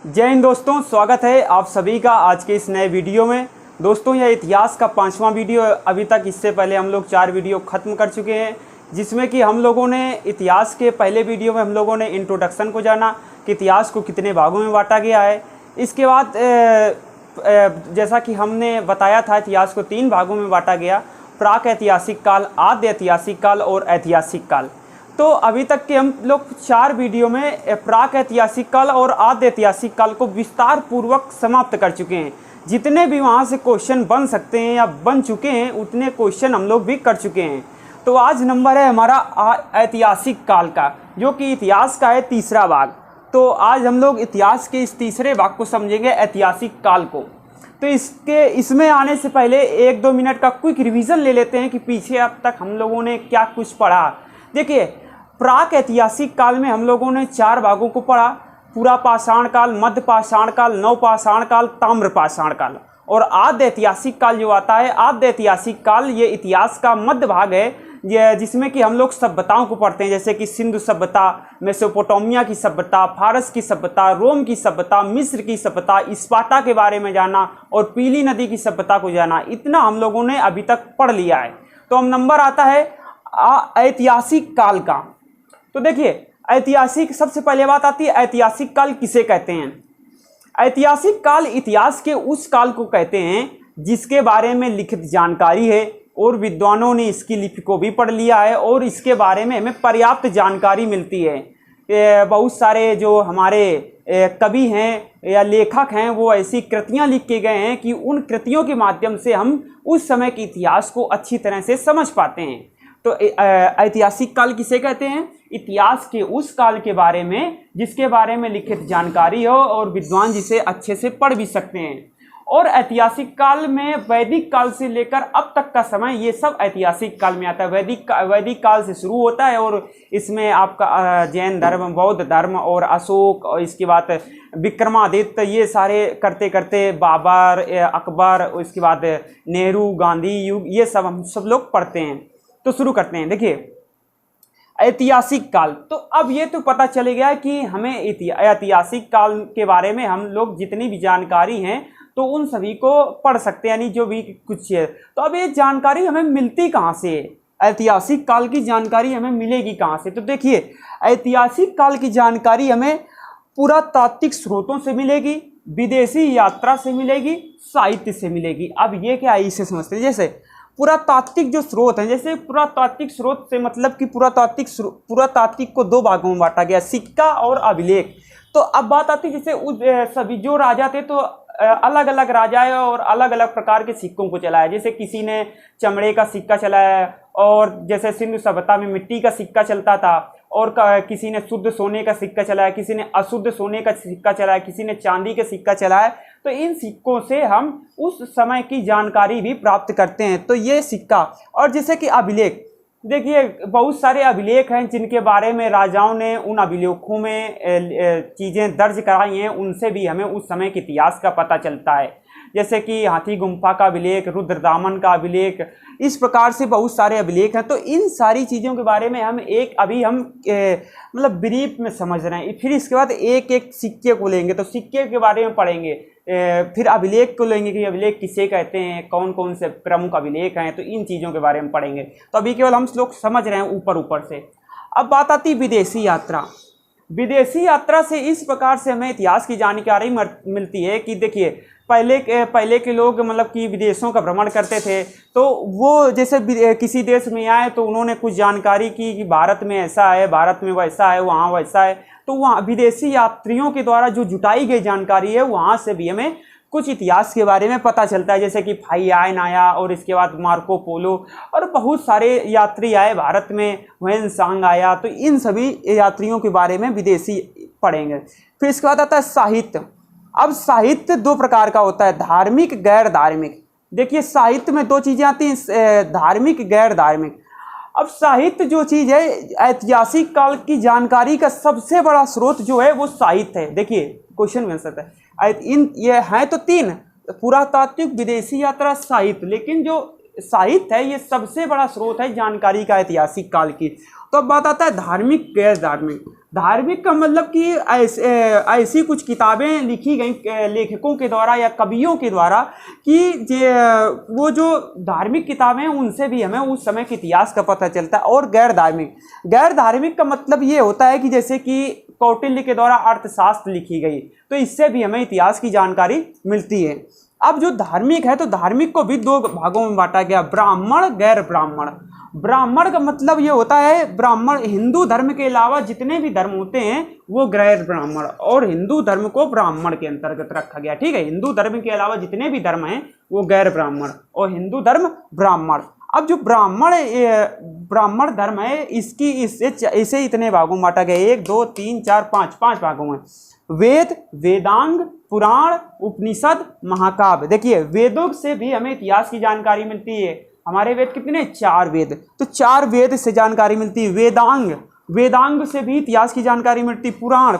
जय हिंद दोस्तों, स्वागत है आप सभी का आज के इस नए वीडियो में। दोस्तों यह इतिहास का 5वां वीडियो है। अभी तक इससे पहले हम लोग 4 वीडियो ख़त्म कर चुके हैं, जिसमें कि हम लोगों ने इतिहास के पहले वीडियो में हम लोगों ने इंट्रोडक्शन को जाना कि इतिहास को कितने भागों में बांटा गया है। इसके बाद जैसा कि हमने बताया था, इतिहास को 3 भागों में बांटा गया: प्राक ऐतिहासिक काल, आद्य ऐतिहासिक काल और ऐतिहासिक काल। तो अभी तक के हम लोग 4 वीडियो में प्राक ऐतिहासिक काल और आद्य ऐतिहासिक काल को विस्तार पूर्वक समाप्त कर चुके हैं। जितने भी वहाँ से क्वेश्चन बन सकते हैं या बन चुके हैं, उतने क्वेश्चन हम लोग भी कर चुके हैं। तो आज नंबर है हमारा ऐतिहासिक काल का, जो कि इतिहास का है तीसरा भाग। तो आज हम लोग इतिहास के इस तीसरे भाग को समझेंगे, ऐतिहासिक काल को। तो इसमें आने से पहले 1-2 मिनट का क्विक रिवीजन ले लेते हैं कि पीछे अब तक हम लोगों ने क्या कुछ पढ़ा। देखिए, प्राक ऐतिहासिक काल में हम लोगों ने 4 भागों को पढ़ा: पूरा पाषाण काल, मध्य पाषाण काल, नव पाषाण काल, ताम्र पाषाण काल। और आद्य ऐतिहासिक काल जो आता है, आद्य ऐतिहासिक काल ये इतिहास का मध्य भाग है, जिसमें कि हम लोग सभ्यताओं को पढ़ते हैं, जैसे कि सिंधु सभ्यता, मेसोपोटामिया की सभ्यता, फारस की सभ्यता, रोम की सभ्यता, मिस्र की सभ्यता, स्पार्टा के बारे में जाना और पीली नदी की सभ्यता को जाना। इतना हम लोगों ने अभी तक पढ़ लिया है। तो हम नंबर आता है ऐतिहासिक काल का। तो देखिए, ऐतिहासिक, सबसे पहले बात आती है ऐतिहासिक काल किसे कहते हैं। ऐतिहासिक काल इतिहास के उस काल को कहते हैं जिसके बारे में लिखित जानकारी है और विद्वानों ने इसकी लिपि को भी पढ़ लिया है और इसके बारे में हमें पर्याप्त जानकारी मिलती है। बहुत सारे जो हमारे कवि हैं या लेखक हैं, वो ऐसी कृतियां लिख के गए हैं कि उन कृतियों के माध्यम से हम उस समय के इतिहास को अच्छी तरह से समझ पाते हैं। तो ऐतिहासिक काल किसे कहते हैं? इतिहास के उस काल के बारे में जिसके बारे में लिखित जानकारी हो और विद्वान जिसे अच्छे से पढ़ भी सकते हैं। और ऐतिहासिक काल में वैदिक काल से लेकर अब तक का समय, ये सब ऐतिहासिक काल में आता है। वैदिक काल से शुरू होता है और इसमें आपका जैन धर्म, बौद्ध धर्म और अशोक और इसके बाद विक्रमादित्य, ये सारे करते करते बाबर, अकबर, इसके बाद नेहरू, गांधी युग, ये सब हम सब लोग पढ़ते हैं। तो शुरू करते हैं। देखिए, ऐतिहासिक काल, तो अब ये तो पता चल गया कि हमें ऐतिहासिक काल के बारे में हम लोग जितनी भी जानकारी हैं तो उन सभी को पढ़ सकते हैं, यानी जो भी कुछ है। तो अब ये जानकारी हमें मिलती कहाँ से है? ऐतिहासिक काल की जानकारी हमें मिलेगी कहाँ से? तो देखिए, ऐतिहासिक काल की जानकारी हमें पुरातात्विक स्रोतों से मिलेगी, विदेशी यात्रा से मिलेगी, साहित्य से मिलेगी। अब ये क्या है, इसे समझते हैं। जैसे पुरातात्विक जो स्रोत हैं, जैसे पुरातात्विक स्रोत से मतलब कि पुरातात्विक को 2 भागों में बांटा गया, सिक्का और अभिलेख। तो अब बात आती है, जैसे सभी जो राजा थे तो अलग अलग राजाएं और अलग अलग प्रकार के सिक्कों को चलाया। जैसे किसी ने चमड़े का सिक्का चलाया, और जैसे सिंधु सभ्यता में मिट्टी का सिक्का चलता था, और किसी ने शुद्ध सोने का सिक्का चलाया, किसी ने अशुद्ध सोने का सिक्का चलाया, किसी ने चांदी का सिक्का चलाया। तो इन सिक्कों से हम उस समय की जानकारी भी प्राप्त करते हैं। तो ये सिक्का, और जैसे कि अभिलेख, देखिए बहुत सारे अभिलेख हैं जिनके बारे में राजाओं ने उन अभिलेखों में चीज़ें दर्ज कराई हैं, उनसे भी हमें उस समय के इतिहास का पता चलता है। जैसे कि हाथी गुम्फा का अभिलेख, रुद्रदामन का अभिलेख, इस प्रकार से बहुत सारे अभिलेख हैं। तो इन सारी चीज़ों के बारे में हम मतलब ब्रीफ में समझ रहे हैं। फिर इसके बाद एक एक सिक्के को लेंगे, तो सिक्के के बारे में पढ़ेंगे। फिर अभिलेख को लेंगे कि अभिलेख किसे कहते हैं, कौन कौन से प्रमुख अभिलेख हैं, तो इन चीज़ों के बारे में पढ़ेंगे। तो अभी केवल हम लोग समझ रहे हैं ऊपर ऊपर से। अब बात आती है विदेशी यात्रा। विदेशी यात्रा से इस प्रकार से हमें इतिहास की जानकारी मिलती है कि देखिए, पहले के लोग मतलब कि विदेशों का भ्रमण करते थे, तो वो जैसे किसी देश में आए तो उन्होंने कुछ जानकारी की कि भारत में ऐसा है, भारत में वैसा है, वहाँ वैसा है। तो वहाँ विदेशी यात्रियों के द्वारा जो जुटाई गई जानकारी है, वहाँ से भी हमें कुछ इतिहास के बारे में पता चलता है। जैसे कि फाहियान आया, और इसके बाद मार्को पोलो, और बहुत सारे यात्री आए भारत में, ह्वेनसांग आया। तो इन सभी यात्रियों के बारे में विदेशी पढ़ेंगे। फिर इसके बाद आता है साहित्य। अब साहित्य 2 प्रकार का होता है, धार्मिक, गैर धार्मिक। देखिए, साहित्य में 2 चीज़ें आती हैं, धार्मिक, गैर धार्मिक। अब साहित्य जो चीज़ है, ऐतिहासिक काल की जानकारी का सबसे बड़ा स्रोत जो है वो साहित्य है। देखिए, क्वेश्चन बन सकता है, ये हैं तो 3, पुरातात्विक, विदेशी यात्रा, साहित्य। लेकिन जो साहित्य है ये सबसे बड़ा स्रोत है जानकारी का ऐतिहासिक काल की। तो अब बात आता है धार्मिक गैर धार्मिक। धार्मिक का मतलब कि ऐसी कुछ किताबें लिखी गई लेखकों के द्वारा या कवियों के द्वारा कि वो जो धार्मिक किताबें हैं उनसे भी हमें उस समय के इतिहास का पता चलता है। और गैर धार्मिक का मतलब ये होता है कि जैसे कि कौटिल्य के द्वारा अर्थशास्त्र लिखी गई, तो इससे भी हमें इतिहास की जानकारी मिलती है। अब जो धार्मिक है तो धार्मिक को भी दो भागों में बांटा गया, ब्राह्मण गैर ब्राह्मण। ब्राह्मण का मतलब ये होता है ब्राह्मण हिंदू धर्म के अलावा जितने भी धर्म होते हैं वो गैर ब्राह्मण, और हिंदू धर्म को ब्राह्मण के अंतर्गत रखा गया। ठीक है, हिंदू धर्म के अलावा जितने भी धर्म हैं वो गैर ब्राह्मण और हिंदू धर्म ब्राह्मण। अब जो ब्राह्मण धर्म है इसकी इसे इतने भागों में बांटा गया, 1 2 3 4 5 भागों में। वेद, वेदांग, पुराण, उपनिषद, महाकाव्य। देखिए वेदों से भी हमें इतिहास की जानकारी मिलती है। हमारे वेद कितने? 4 वेद, तो 4 वेद से जानकारी मिलती है। वेदांग से भी इतिहास की जानकारी मिलती है। पुराणों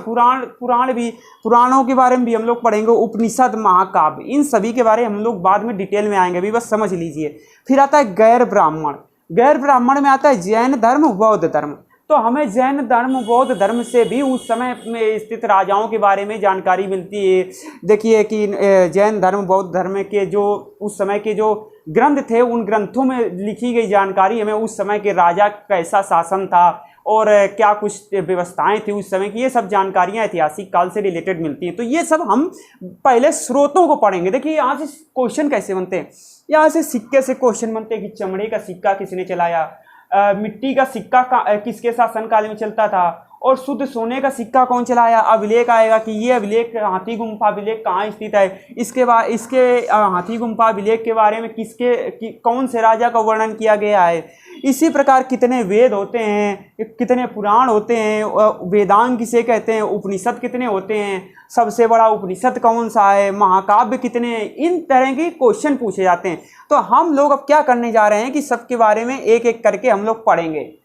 के बारे में भी हम लोग पढ़ेंगे। उपनिषद, महाकाव्य, इन सभी के बारे में हम लोग बाद में डिटेल में आएंगे, अभी बस समझ लीजिए। फिर आता है गैर ब्राह्मण में आता है जैन धर्म, बौद्ध धर्म। तो हमें जैन धर्म, बौद्ध धर्म से भी उस समय में स्थित राजाओं के बारे में जानकारी मिलती है। देखिए कि जैन धर्म, बौद्ध धर्म के जो उस समय के जो ग्रंथ थे उन ग्रंथों में लिखी गई जानकारी हमें उस समय के राजा कैसा शासन था और क्या कुछ व्यवस्थाएं थी उस समय की, ये सब जानकारियां ऐतिहासिक काल से रिलेटेड मिलती हैं। तो ये सब हम पहले स्रोतों को पढ़ेंगे। देखिए यहाँ से क्वेश्चन कैसे बनते हैं, यहाँ से सिक्के से क्वेश्चन बनते हैं कि चमड़े का सिक्का किसने चलाया, मिट्टी का सिक्का किसके शासनकाल में चलता था, और शुद्ध सोने का सिक्का कौन चलाया। अभिलेख आएगा कि ये अभिलेख हाथी गुम्फा अभिलेख कहाँ स्थित है, इसके हाथी गुम्फा अभिलेख के बारे में कौन से राजा का वर्णन किया गया है। इसी प्रकार कितने वेद होते हैं, कितने पुराण होते हैं, वेदांग किसे कहते हैं, उपनिषद कितने होते हैं, सबसे बड़ा उपनिषद कौन सा है, महाकाव्य कितने हैं, इन तरह के क्वेश्चन पूछे जाते हैं। तो हम लोग अब क्या करने जा रहे हैं कि सबके बारे में एक एक करके हम लोग पढ़ेंगे।